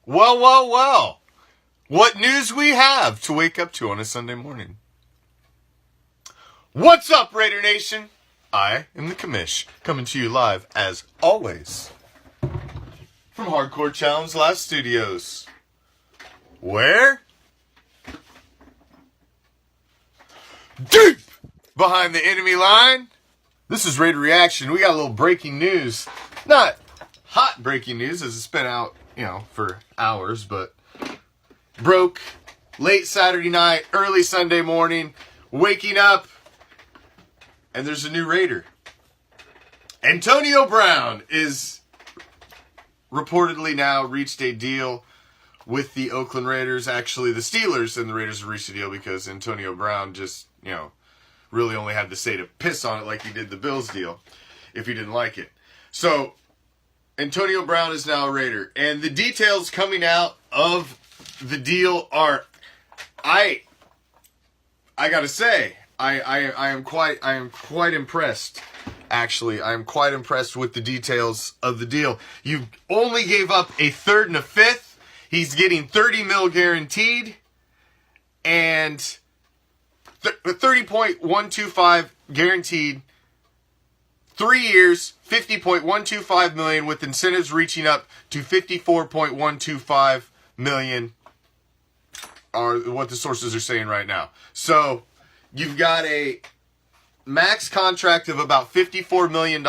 Well, well, well. What news we have to wake up to on a Sunday morning. What's up, Raider Nation? I am the Commish, coming to you live, as always, from Hardcore Challenge Live Studios. Where? Deep behind the enemy line. This is Raider Reaction. We got a little breaking news. Not hot breaking news, as it's been out, for hours, but broke late Saturday night, early Sunday morning, waking up, and there's a new Raider. Antonio Brown is reportedly now reached a deal with the Oakland Raiders. Actually, the Steelers and the Raiders have reached a deal because Antonio Brown just, really only had to say to piss on it like he did the Bills deal if he didn't like it. So, Antonio Brown is now a Raider. And the details coming out of the deal are, I gotta say, I am quite impressed. Actually, I am quite impressed with the details of the deal. You only gave up a third and a fifth. He's getting $30 million guaranteed, and $30.125 guaranteed. 3 years, $50.125 million, with incentives reaching up to $54.125 million, are what the sources are saying right now. So you've got a max contract of about $54 million,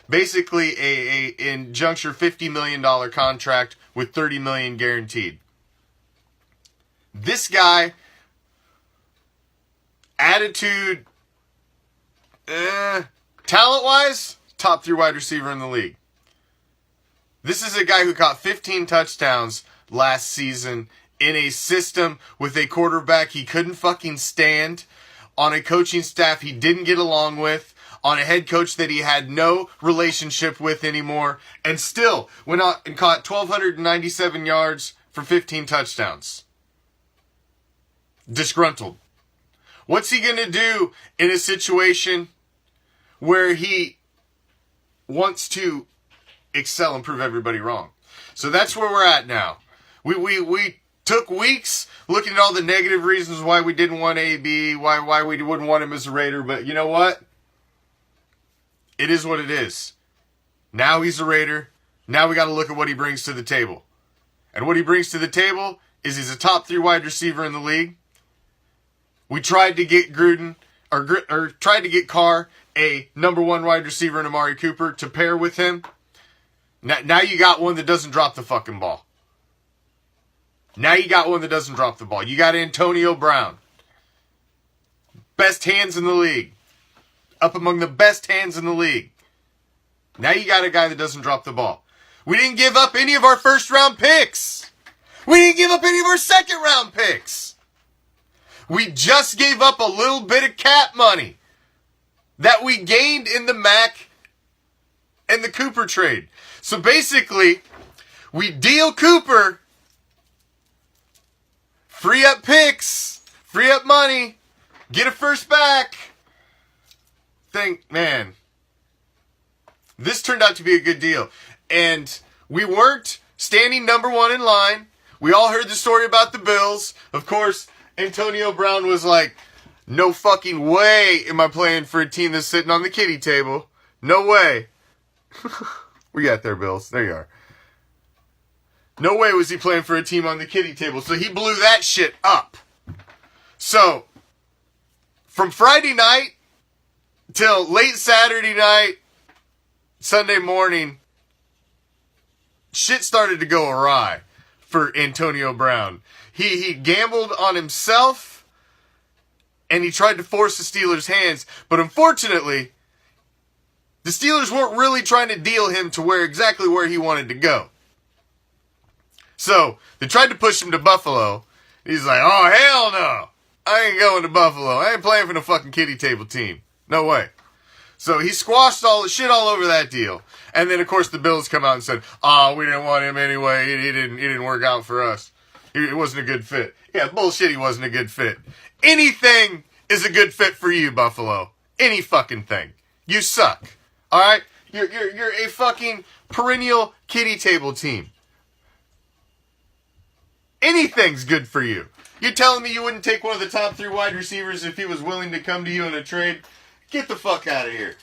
basically a in juncture $50 million contract with $30 million guaranteed. This guy, attitude, talent-wise, top 3 wide receiver in the league. This is a guy who caught 15 touchdowns last season in a system with a quarterback he couldn't fucking stand, on a coaching staff he didn't get along with, on a head coach that he had no relationship with anymore, and still went out and caught 1,297 yards for 15 touchdowns. Disgruntled. What's he going to do in a situation where he wants to excel and prove everybody wrong? So that's where we're at now. We took weeks looking at all the negative reasons why we didn't want AB, why we wouldn't want him as a Raider, but you know what? It is what it is. Now he's a Raider. Now we got to look at what he brings to the table. And what he brings to the table is he's a top 3 wide receiver in the league. We tried to get Gruden, or tried to get Carr, a number 1 wide receiver in Amari Cooper, to pair with him. Now you got one that doesn't drop the fucking ball. Now you got one that doesn't drop the ball. You got Antonio Brown. Best hands in the league. Up among the best hands in the league. Now you got a guy that doesn't drop the ball. We didn't give up any of our first round picks. We didn't give up any of our second round picks. We just gave up a little bit of cap money that we gained in the Mack and the Cooper trade. So basically, we deal Cooper, free up picks, free up money, get a first back. Man, this turned out to be a good deal. And we weren't standing number 1 in line. We all heard the story about the Bills. Of course, Antonio Brown was like, no fucking way am I playing for a team that's sitting on the kiddie table. No way. Where you at there, Bills? There you are. No way was he playing for a team on the kiddie table. So he blew that shit up. So, from Friday night till late Saturday night, Sunday morning, shit started to go awry for Antonio Brown. He gambled on himself, and he tried to force the Steelers' hands. But unfortunately, the Steelers weren't really trying to deal him to exactly where he wanted to go. So, they tried to push him to Buffalo. He's like, oh, hell no. I ain't going to Buffalo. I ain't playing for the fucking kiddie table team. No way. So, he squashed all the shit all over that deal. And then, of course, the Bills come out and said, we didn't want him anyway. He didn't work out for us. It wasn't a good fit. Yeah, bullshit, he wasn't a good fit. Anything is a good fit for you, Buffalo. Any fucking thing. You suck. Alright? You're a fucking perennial kiddie table team. anything's good for you. You're telling me you wouldn't take one of the top 3 wide receivers if he was willing to come to you in a trade? Get the fuck out of here.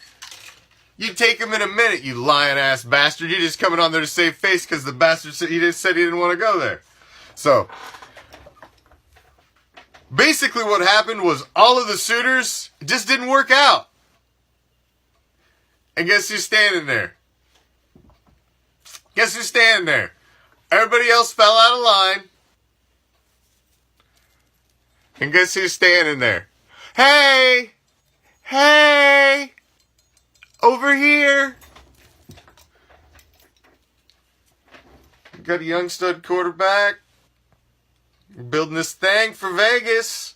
You'd take him in a minute, you lying-ass bastard. You're just coming on there to save face because the bastard said he just said he didn't want to go there. So, basically what happened was all of the suitors just didn't work out. And guess who's standing there? Guess who's standing there? Everybody else fell out of line. And guess who's standing there? Hey! Hey! Over here! We got a young stud quarterback. We're building this thing for Vegas.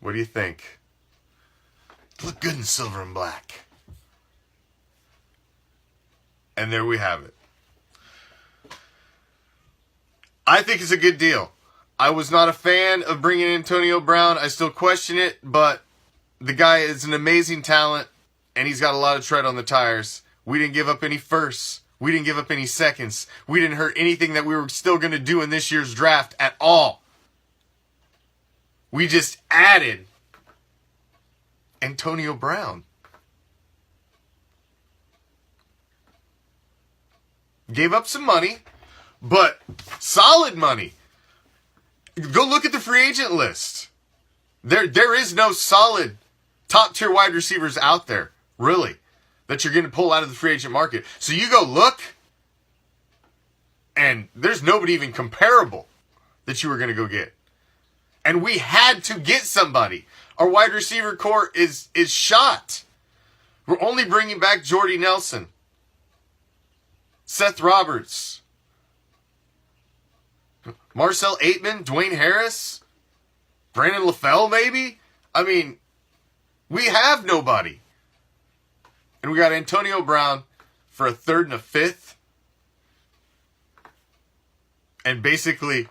What do you think? Look good in silver and black. And there we have it. I think it's a good deal. I was not a fan of bringing in Antonio Brown. I still question it, but the guy is an amazing talent, and he's got a lot of tread on the tires. We didn't give up any firsts. We didn't give up any seconds. We didn't hurt anything that we were still going to do in this year's draft at all. We just added Antonio Brown. Gave up some money, but solid money. Go look at the free agent list. There is no solid top tier wide receivers out there, really, that you're going to pull out of the free agent market. So you go look, and there's nobody even comparable that you were going to go get. And we had to get somebody. Our wide receiver core is shot. We're only bringing back Jordy Nelson, Seth Roberts, Marcel Aitman, Dwayne Harris, Brandon LaFell, maybe? I mean, we have nobody. And we got Antonio Brown for a 3rd and a 5th. And basically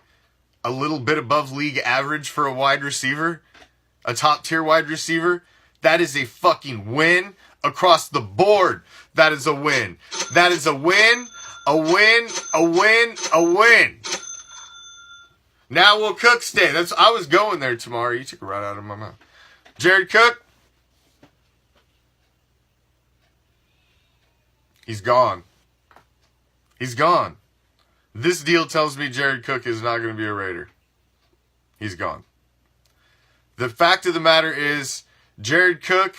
a little bit above league average for a wide receiver. A top tier wide receiver. That is a fucking win across the board. That is a win. That is a win, a win, a win, a win. Now will Cook stay? I was going there tomorrow. You took it right out of my mouth. Jared Cook. He's gone. He's gone. This deal tells me Jared Cook is not going to be a Raider. He's gone. The fact of the matter is, Jared Cook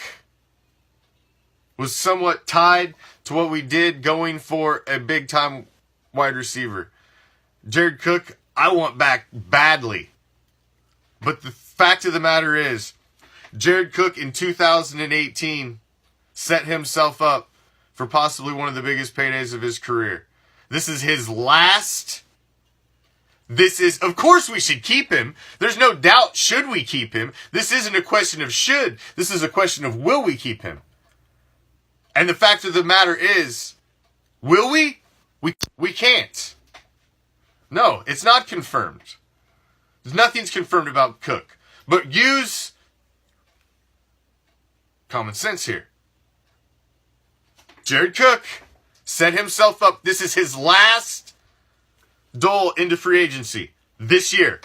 was somewhat tied to what we did going for a big-time wide receiver. Jared Cook, I want back badly. But the fact of the matter is, Jared Cook in 2018 set himself up for possibly one of the biggest paydays of his career. This is his last. Of course we should keep him. There's no doubt should we keep him. This isn't a question of should. This is a question of will we keep him. And the fact of the matter is, will we? We can't. No, it's not confirmed. Nothing's confirmed about Cook. But use common sense here. Jared Cook set himself up. This is his last dole into free agency this year.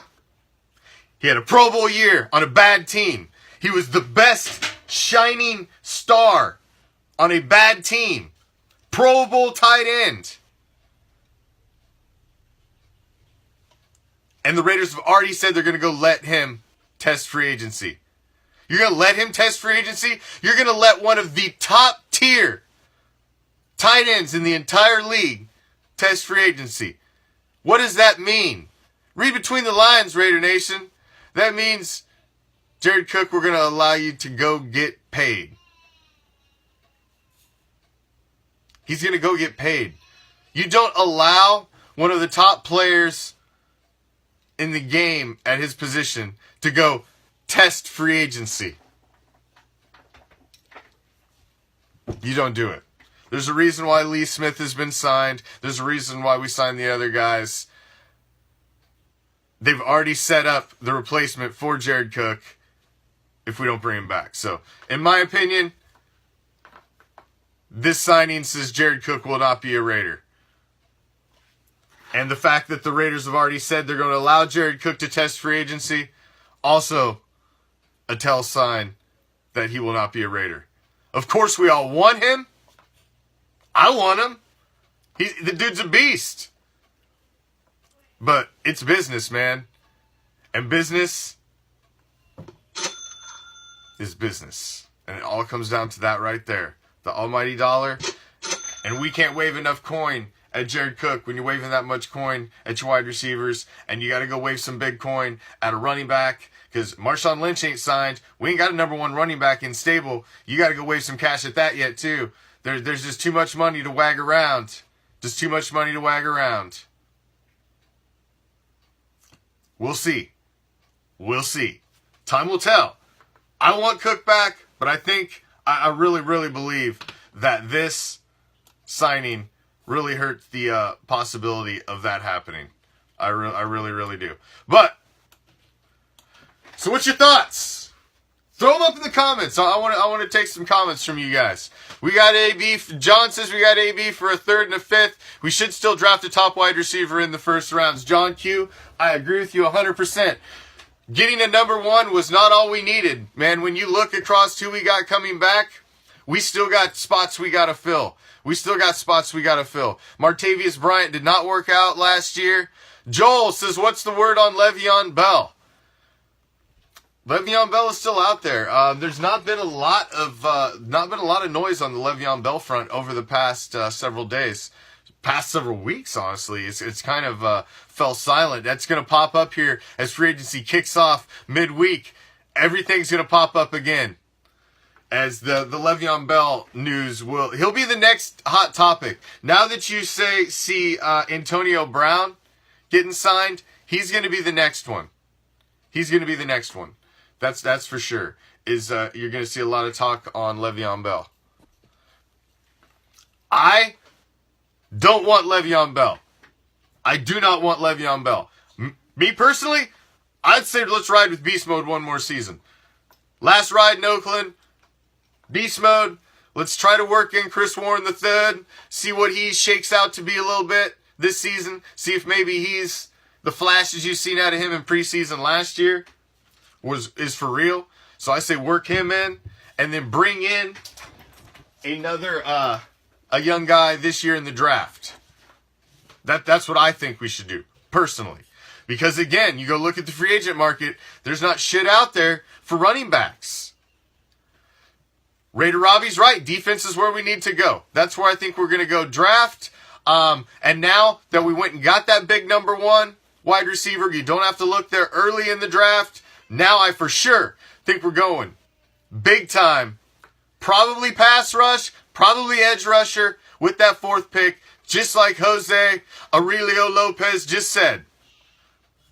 He had a Pro Bowl year on a bad team. He was the best shining star on a bad team. Pro Bowl tight end. And the Raiders have already said they're going to go let him test free agency. You're going to let him test free agency? You're going to let one of the top tier tight ends in the entire league test free agency. What does that mean? Read between the lines, Raider Nation. That means, Jared Cook, we're going to allow you to go get paid. He's going to go get paid. You don't allow one of the top players in the game at his position to go test free agency. You don't do it. There's a reason why Lee Smith has been signed. There's a reason why we signed the other guys. They've already set up the replacement for Jared Cook if we don't bring him back. So, in my opinion, this signing says Jared Cook will not be a Raider. And the fact that the Raiders have already said they're going to allow Jared Cook to test free agency, also a tell sign that he will not be a Raider. Of course, we all want him. I want him. The dude's a beast. But it's business, man. And business is business. And it all comes down to that right there. The almighty dollar. And we can't wave enough coin at Jared Cook when you're waving that much coin at your wide receivers. And you got to go wave some big coin at a running back. Because Marshawn Lynch ain't signed. We ain't got a number one running back in stable. You got to go wave some cash at that yet, too. There's just too much money to wag around. Just too much money to wag around. We'll see. We'll see. Time will tell. I want Cook back, but I think, I really, really believe that this signing really hurts the possibility of that happening. I really, really do. But, so what's your thoughts? Throw them up in the comments. I want to take some comments from you guys. We got AB. John says we got AB for a third and a fifth. We should still draft a top wide receiver in the first rounds. John Q, I agree with you 100%. Getting a number one was not all we needed. Man, when you look across who we got coming back, we still got spots we got to fill. Martavius Bryant did not work out last year. Joel says, what's the word on Le'Veon Bell? Le'Veon Bell is still out there. There's not been a lot of noise on the Le'Veon Bell front over the past several days, past several weeks. Honestly, it's kind of fell silent. That's going to pop up here as free agency kicks off midweek. Everything's going to pop up again as the Le'Veon Bell news he'll be the next hot topic. Now that you see Antonio Brown getting signed, he's going to be the next one. That's for sure. You're going to see a lot of talk on Le'Veon Bell. I don't want Le'Veon Bell. I do not want Le'Veon Bell. Me personally, I'd say let's ride with Beast Mode one more season. Last ride in Oakland, Beast Mode. Let's try to work in Chris Warren III, see what he shakes out to be a little bit this season. See if maybe he's the flashes you've seen out of him in preseason last year is for real. So I say work him in and then bring in another a young guy this year in the draft. That's what I think we should do, personally. Because again, you go look at the free agent market, there's not shit out there for running backs. Raider Robbie's right. Defense is where we need to go. That's where I think we're going to go draft. And now that we went and got that big number one wide receiver, you don't have to look there early in the draft. Now I for sure think we're going big time. Probably pass rush, probably edge rusher with that fourth pick, just like Jose Aurelio Lopez just said.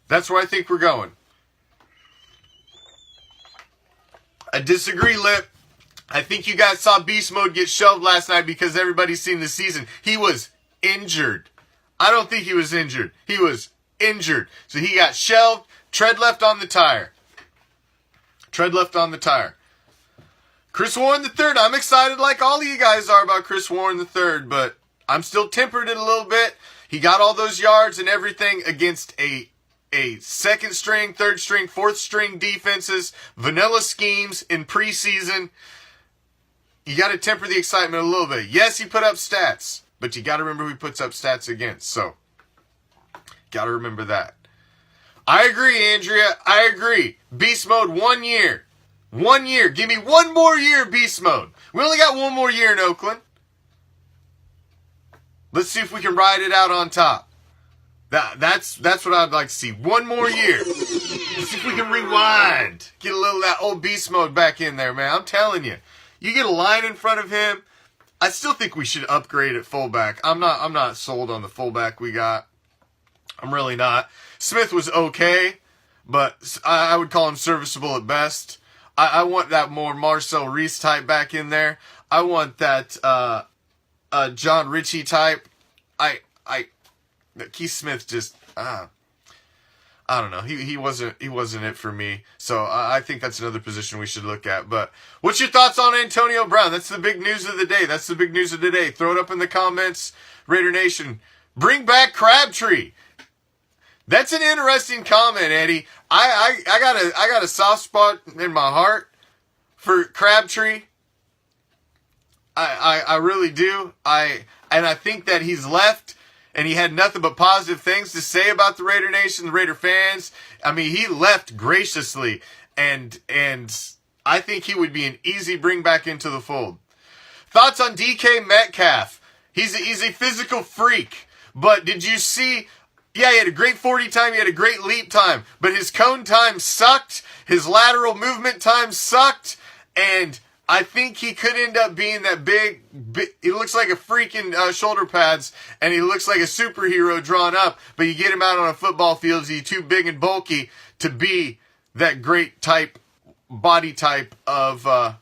That's where I think we're going. I disagree, Lip. I think you guys saw Beast Mode get shelved last night because everybody's seen the season. He was injured. I don't think he was injured. He was injured. So he got shelved. Tread left on the tire. Chris Warren III. I'm excited like all of you guys are about Chris Warren III, but I'm still tempered it a little bit. He got all those yards and everything against a second string, third string, fourth string defenses, vanilla schemes in preseason. You got to temper the excitement a little bit. Yes, he put up stats, but you got to remember who he puts up stats against. So, got to remember that. I agree, Andrea. I agree. Beast Mode 1 year. 1 year. Give me 1 more year, Beast Mode. We only got 1 more year in Oakland. Let's see if we can ride it out on top. That's what I'd like to see. 1 more year. Let's see if we can rewind. Get a little of that old Beast Mode back in there, man. I'm telling you. You get a line in front of him. I still think we should upgrade at fullback. I'm not sold on the fullback we got. I'm really not. Smith was okay, but I would call him serviceable at best. I want that more Marcel Reese type back in there. I want that John Ritchie type. Keith Smith just I don't know. He wasn't it for me. So I think that's another position we should look at. But what's your thoughts on Antonio Brown? That's the big news of the day. Throw it up in the comments. Raider Nation, Bring back Crabtree. That's an interesting comment, Eddie. I got a soft spot in my heart for Crabtree. I really do. And I think that he's left and he had nothing but positive things to say about the Raider Nation, the Raider fans. I mean, he left graciously, and I think he would be an easy bring back into the fold. Thoughts on DK Metcalf? He's a physical freak, but did you see? Yeah, he had a great 40 time, he had a great leap time, but his cone time sucked, his lateral movement time sucked, and I think he could end up being that big he looks like a freaking shoulder pads, and he looks like a superhero drawn up, but you get him out on a football field, he's too big and bulky to be that great body type of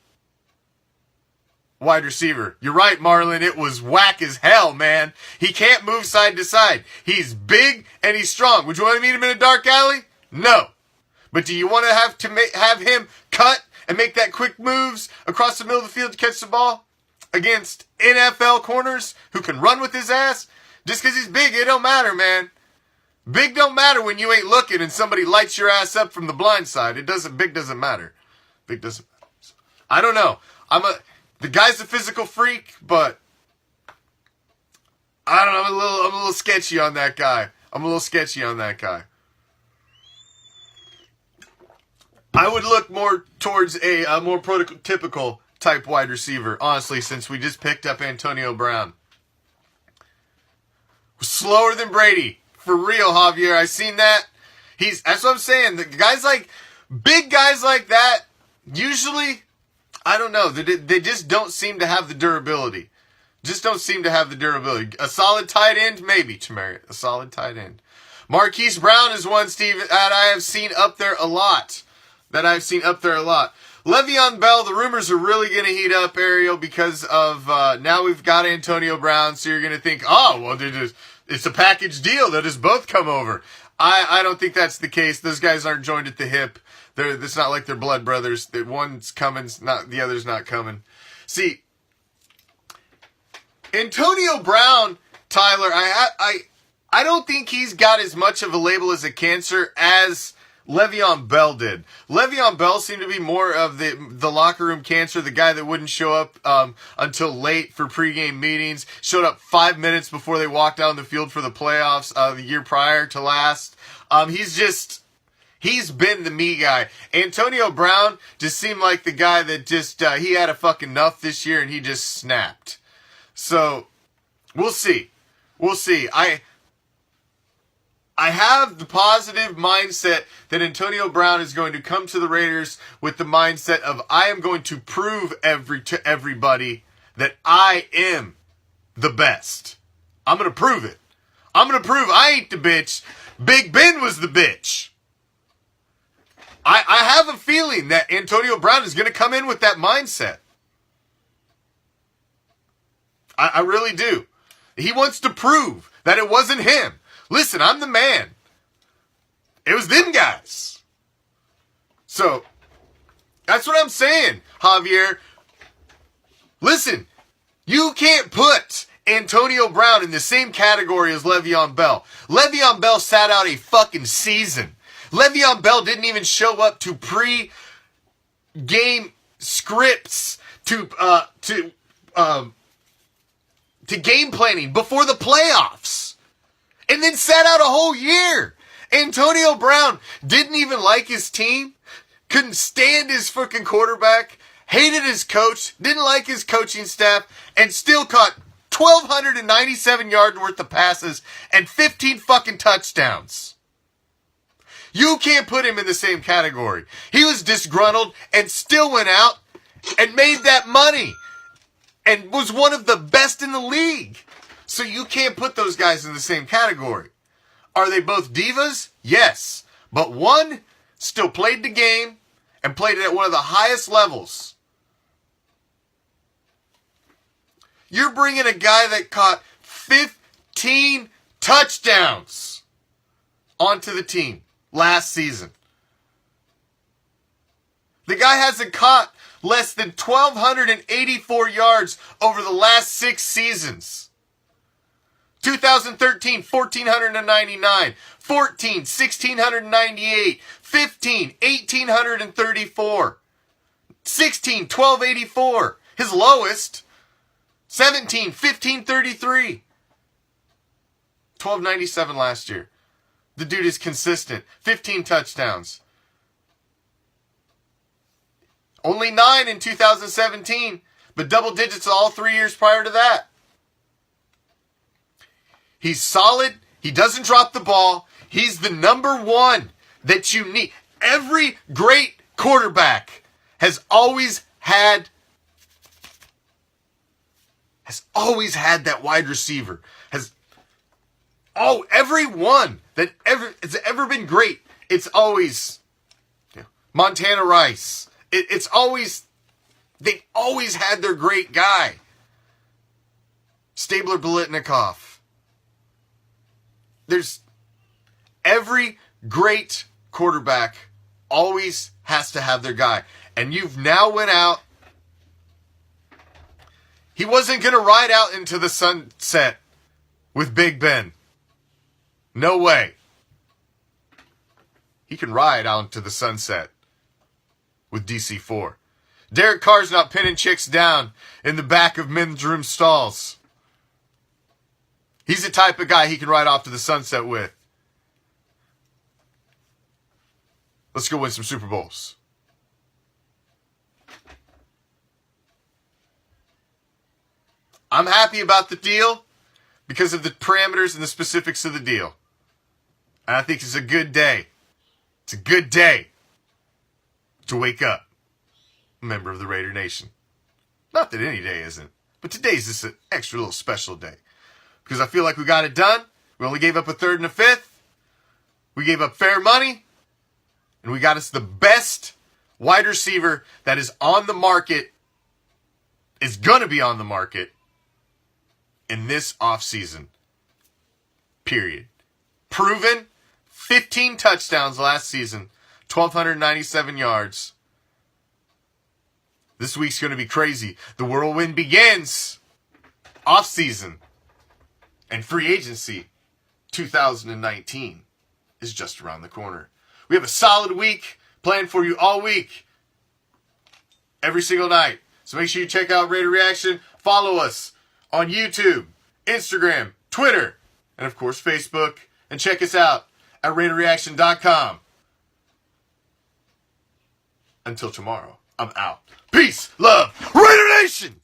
wide receiver. You're right, Marlon. It was whack as hell, man. He can't move side to side. He's big and he's strong. Would you want to meet him in a dark alley? No. But do you want to have him cut and make that quick moves across the middle of the field to catch the ball against NFL corners who can run with his ass? Just because he's big, it don't matter, man. Big don't matter when you ain't looking and somebody lights your ass up from the blind side. Big doesn't matter. Big doesn't matter. I don't know. The guy's a physical freak, but I don't know. I'm a little sketchy on that guy. I would look more towards a more prototypical type wide receiver, honestly, since we just picked up Antonio Brown. Slower than Brady. For real, Javier. I seen that. That's what I'm saying. Big guys like that, usually, I don't know. They just don't seem to have the durability. A solid tight end? Maybe, Chamariot. A solid tight end. Marquise Brown is one, Steve, that I have seen up there a lot. Le'Veon Bell, the rumors are really going to heat up, Ariel, because of now we've got Antonio Brown, so you're going to think, oh, well, it's a package deal. They'll just both come over. I don't think that's the case. Those guys aren't joined at the hip. It's not like they're blood brothers. One's coming, the other's not coming. See, Antonio Brown, Tyler, I don't think he's got as much of a label as a cancer as Le'Veon Bell did. Le'Veon Bell seemed to be more of the locker room cancer, the guy that wouldn't show up until late for pregame meetings, showed up 5 minutes before they walked out on the field for the playoffs the year prior to last. He's been the me guy. Antonio Brown just seemed like the guy that just, he had a fucking enough this year and he just snapped. So, we'll see. I have the positive mindset that Antonio Brown is going to come to the Raiders with the mindset of I am going to prove to everybody that I am the best. I'm going to prove it. I'm going to prove I ain't the bitch. Big Ben was the bitch. I have a feeling that Antonio Brown is going to come in with that mindset. I really do. He wants to prove that it wasn't him. Listen, I'm the man. It was them guys. So, that's what I'm saying, Javier. Listen, you can't put Antonio Brown in the same category as Le'Veon Bell. Le'Veon Bell sat out a fucking season. Le'Veon Bell didn't even show up to pre-game scripts to game planning before the playoffs. And then sat out a whole year. Antonio Brown didn't even like his team. Couldn't stand his fucking quarterback. Hated his coach. Didn't like his coaching staff. And still caught 1,297 yards worth of passes and 15 fucking touchdowns. You can't put him in the same category. He was disgruntled and still went out and made that money. And was one of the best in the league. So you can't put those guys in the same category. Are they both divas? Yes. But one still played the game and played it at one of the highest levels. You're bringing a guy that caught 15 touchdowns onto the team last season. The guy hasn't caught less than 1,284 yards over the last 6 seasons. 2013, 1,499. 14, 1,698. 15, 1,834. 16, 1,284. His lowest, 17, 1,533. 1,297 last year. The dude is consistent. 15 touchdowns. Only 9 in 2017, but double digits all 3 years prior to that. He's solid. He doesn't drop the ball. He's the number one that you need. Every great quarterback has always had that wide receiver. Everyone that has ever been great, it's always Montana Rice. They've always had their great guy. Stabler Biletnikoff. Every great quarterback always has to have their guy. And you've now went out. He wasn't going to ride out into the sunset with Big Ben. No way. He can ride out into the sunset with DC4. Derek Carr's not pinning chicks down in the back of men's room stalls. He's the type of guy he can ride off to the sunset with. Let's go win some Super Bowls. I'm happy about the deal because of the parameters and the specifics of the deal. And I think it's a good day. It's a good day to wake up a member of the Raider Nation. Not that any day isn't, but today's just an extra little special day. Because I feel like we got it done. We only gave up a third and a fifth. We gave up fair money. And we got us the best wide receiver that is on the market, is going to be on the market in this offseason. Period. Proven. 15 touchdowns last season. 1,297 yards. This week's going to be crazy. The whirlwind begins. Offseason. And free agency 2019 is just around the corner. We have a solid week planned for you all week. Every single night. So make sure you check out Raider Reaction. Follow us on YouTube, Instagram, Twitter, and of course Facebook. And check us out at RaiderReaction.com. Until tomorrow, I'm out. Peace, love, Raider Nation!